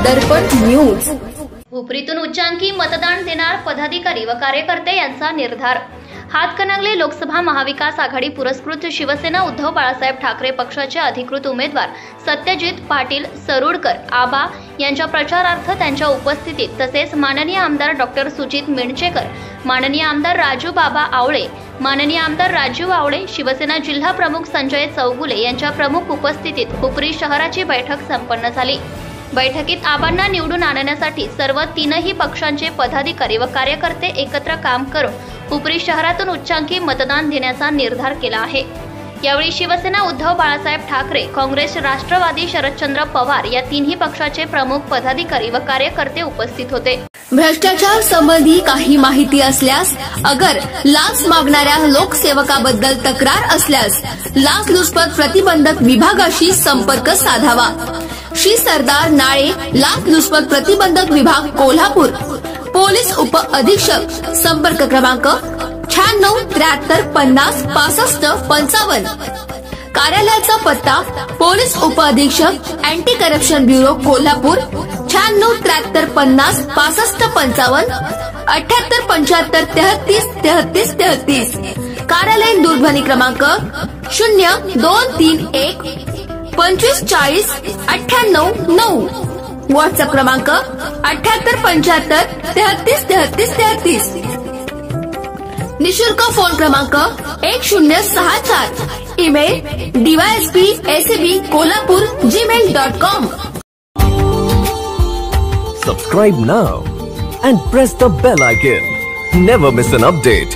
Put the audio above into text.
दर्पण news. उपरीतून उच्चांकी मतदान देणार पदाधिकारी व कार्यकर्ते यांचा निर्धार। हातकणंगले लोकसभा महाविकास आघाडी पुरस्कृत शिवसेना उद्धव बाळासाहेब ठाकरे पक्षाचे अधिकृत उमेदवार सत्यजित पाटील सरुडकर आबा यांच्या प्रचारार्थ त्यांच्या उपस्थितीत तसेच माननीय आमदार डॉक्टर सुजित मिणचेकर, माननीय आमदार राजू बाबा आवळे, माननीय आमदार राजू आवळे, शिवसेना जिल्हा प्रमुख संजय चौगुले यांच्या प्रमुख उपस्थितीत उपरी शहराची बैठक संपन्न झाली। बैठकीत आबांना निवडून आणण्यासाठी सर्व तीनही पक्षांचे पदाधिकारी व कार्यकर्ते एकत्र काम करून उपरी शहरातून उच्चांकी मतदान देण्याचा निर्धार केला आहे। यावेळी शिवसेना उद्धव बाळासाहेब ठाकरे, काँग्रेस राष्ट्रवादी शरदचंद्र पवार या तिन्ही पक्षाचे प्रमुख पदाधिकारी व कार्यकर्ते उपस्थित होते। भ्रष्टाचार संबंधी काही माहिती असल्यास अगर लाच मागणाऱ्या लोकसेवकाबद्दल तक्रार असल्यास लाचलुचपत प्रतिबंधक विभागाशी संपर्क साधावा। श्री सरदार नाळे लाचलुचपत प्रतिबंधक विभाग कोल्हापूर, पोलीस उप अधीक्षक, संपर्क क्रमांक 96 73 50 65 55। कार्यालयाचा पत्ता पोलीस उप अधीक्षक अँटी करप्शन ब्युरो कोल्हापूर 96 73 50 65 55 78 75 33 33 33। कार्यालयीन दूरध्वनी क्रमांक 0231 25 40 98 9। व्हॉट्सअप क्रमांक 78 75 33 33 33। निशुल्क फोन क्रमांक 1064। Email dysp@kolhapur@gmail.com। Subscribe now and press the bell icon. Never miss an update.